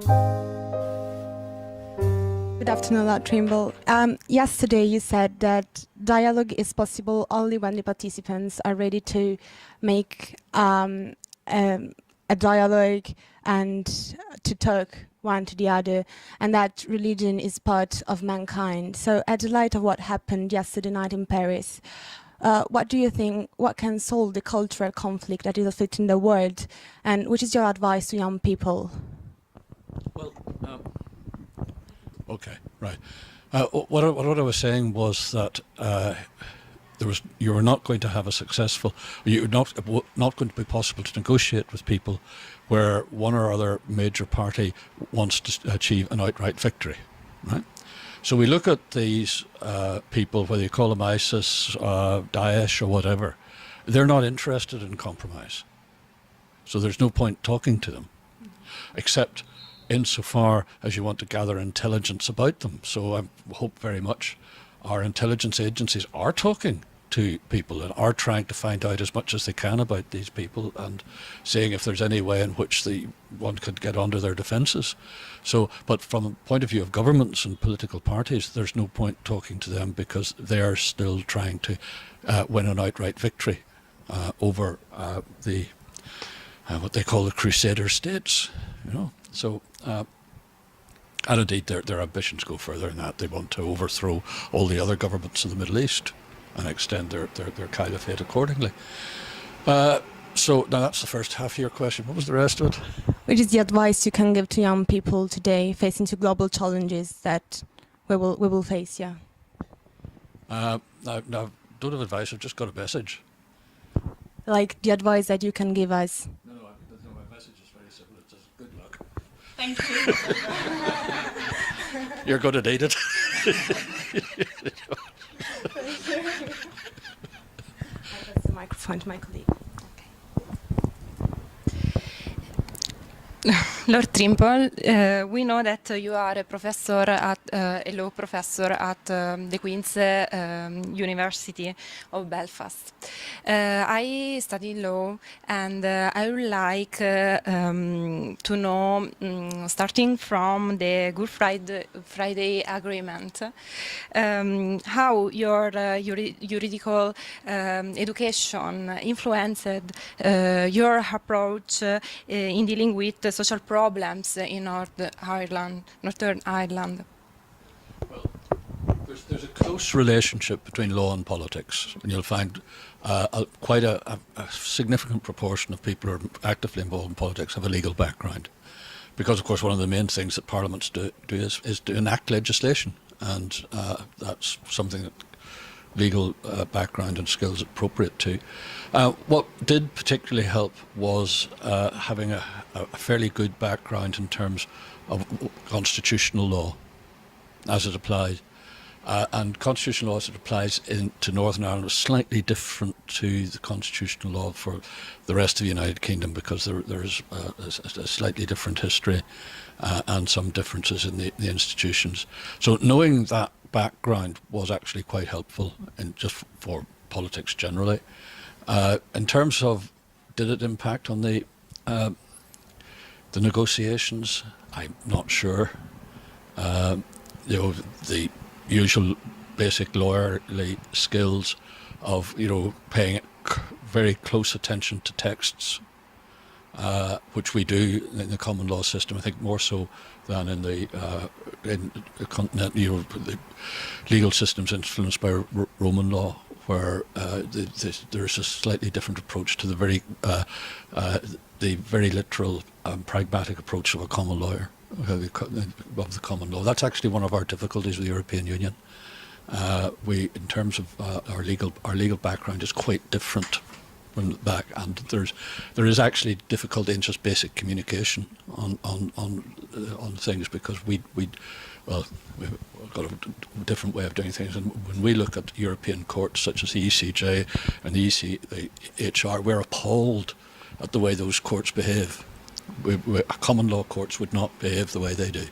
Good afternoon, Lord Trimble. Yesterday you said that dialogue is possible only when the participants are ready to make a dialogue and to talk one to the other, and that religion is part of mankind. So at the light of what happened yesterday night in Paris, what do you think, what can solve the cultural conflict that is afflicting the world, and which is your advice to young people? Well, okay, right. What I was saying was that you were not going to have a successful, it was not going to be possible to negotiate with people where one or other major party wants to achieve an outright victory, right? So we look at these people, whether you call them ISIS, Daesh or whatever, they're not interested in compromise. So there's no point talking to them, except insofar as you want to gather intelligence about them. So I hope very much our intelligence agencies are talking to people and are trying to find out as much as they can about these people and seeing if there's any way in which one could get under their defences. So, but from a point of view of governments and political parties, there's no point talking to them because they are still trying to win an outright victory over what they call the Crusader states, you know. So, and indeed their ambitions go further than that. They want to overthrow all the other governments in the Middle East and extend their caliphate accordingly. So now that's the first half of your question. What was the rest of it? Which is the advice you can give to young people today facing to global challenges that we will face, yeah? Now, don't have advice, I've just got a message. Like the advice that you can give us. No, my message is very simple. It's just good luck. Thank you. You're going to need it. I pass the microphone to my colleague. Lord Trimble, we know that you are a professor at a law professor at the Queen's University of Belfast. I study law, and I would like to know, starting from the Good Friday Agreement, how your juridical education influenced your approach in dealing with social problems in Northern Ireland. Well, there's a close relationship between law and politics, and you'll find quite a significant proportion of people who are actively involved in politics have a legal background, because of course one of the main things that parliaments do is to enact legislation, and that's something that legal background and skills appropriate to. What did particularly help was having a fairly good background in terms of constitutional law as it applied. And constitutional law as it applies to Northern Ireland was slightly different to the constitutional law for the rest of the United Kingdom, because there's a slightly different history and some differences in the institutions. So knowing that background was actually quite helpful just for politics generally. In terms of did it impact on the negotiations, I'm not sure. The usual basic lawyerly skills of paying very close attention to texts, which we do in the common law system. I think more so than in the continent. The legal systems influenced by Roman law, where there's a slightly different approach to the very literal pragmatic approach of a common lawyer, of the common law. That's actually one of our difficulties with the European Union. In terms of our legal background, is quite different from back, and there is actually difficulty in just basic communication on things, because we've got a different way of doing things. And when we look at European courts such as the ECJ and the ECHR, we're appalled at the way those courts behave. Common law courts would not behave the way they do,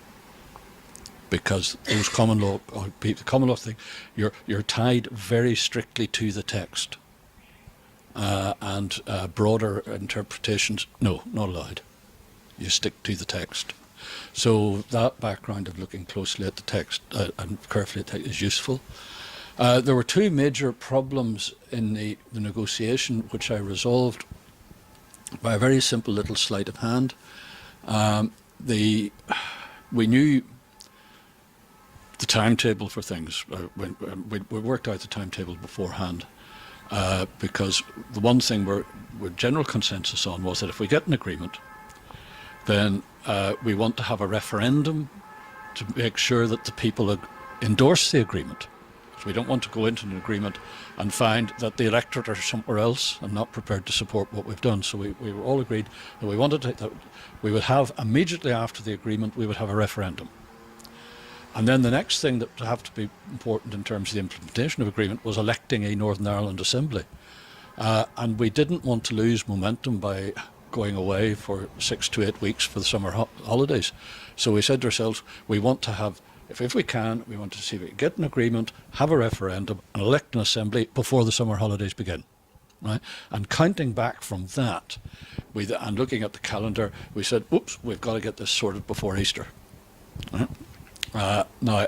because those common law thing, you're tied very strictly to the text, and broader interpretations, no, not allowed. You stick to the text, So that background of looking closely at the text and carefully at the text is useful. There were two major problems in the negotiation, which I resolved by a very simple little sleight of hand. We knew the timetable for things. We worked out the timetable beforehand because the one thing we're general consensus on was that if we get an agreement, then we want to have a referendum to make sure that the people endorse the agreement. So we don't want to go into an agreement and find that the electorate are somewhere else and not prepared to support what we've done. So we were all agreed that we wanted that we would have, immediately after the agreement, we would have a referendum. And then the next thing that would have to be important in terms of the implementation of agreement was electing a Northern Ireland Assembly. And we didn't want to lose momentum by going away for 6 to 8 weeks for the summer holidays. So we said to ourselves, we want to have, if we can, we want to see if we can get an agreement, have a referendum, and elect an assembly before the summer holidays begin. Right? And counting back from that, and looking at the calendar, we said, oops, we've got to get this sorted before Easter. Right? Now,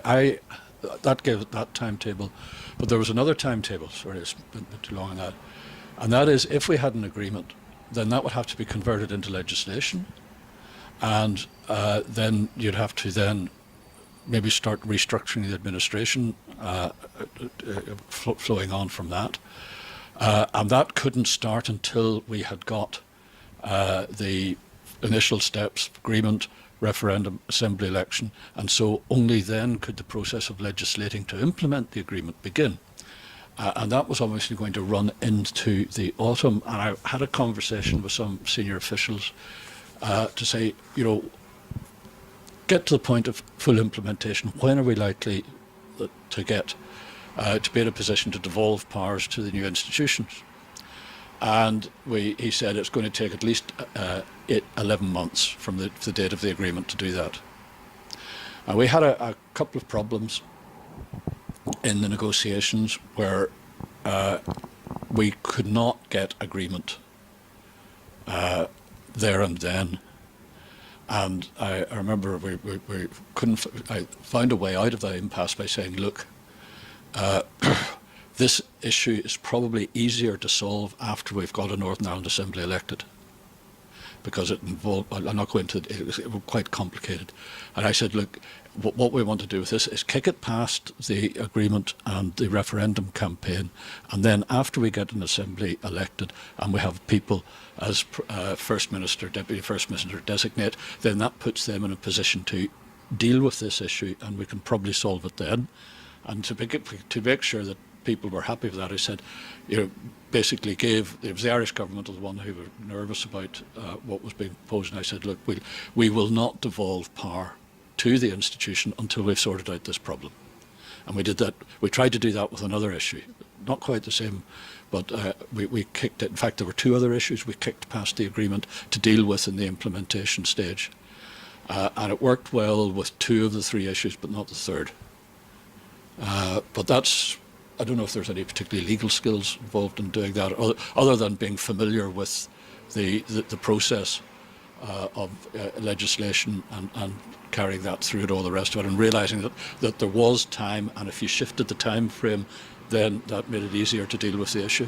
that gave it that timetable, but there was another timetable, sorry, it's been too long on that, and that is if we had an agreement, then that would have to be converted into legislation, and then you'd have to then maybe start restructuring the administration, flowing on from that. And that couldn't start until we had got the initial steps, agreement, referendum, assembly election, and so only then could the process of legislating to implement the agreement begin. And that was obviously going to run into the autumn, and I had a conversation with some senior officials to say, you know, get to the point of full implementation. When are we likely to get to be in a position to devolve powers to the new institutions? And he said it's going to take at least 11 months from the date of the agreement to do that. And we had a couple of problems in the negotiations where we could not get agreement there and then. And I remember we couldn't. I found a way out of that impasse by saying, look, this issue is probably easier to solve after we've got a Northern Ireland Assembly elected, because it involved, I'm not going to, it was quite complicated. And I said, look, what we want to do with this is kick it past the agreement and the referendum campaign, and then after we get an assembly elected and we have people as First Minister, Deputy First Minister designate, then that puts them in a position to deal with this issue, and we can probably solve it then. And to make sure that people were happy with that, I said, you know, basically it was the Irish government was the one who were nervous about what was being proposed, and I said, look, we will not devolve power to the institution until we've sorted out this problem. And we did that. We tried to do that with another issue, not quite the same, but we kicked it. In fact, there were two other issues we kicked past the agreement to deal with in the implementation stage. And it worked well with two of the three issues, but not the third. But that's, I don't know if there's any particularly legal skills involved in doing that, other than being familiar with the process of legislation and carrying that through and all the rest of it, and realising that there was time, and if you shifted the time frame, then that made it easier to deal with the issue.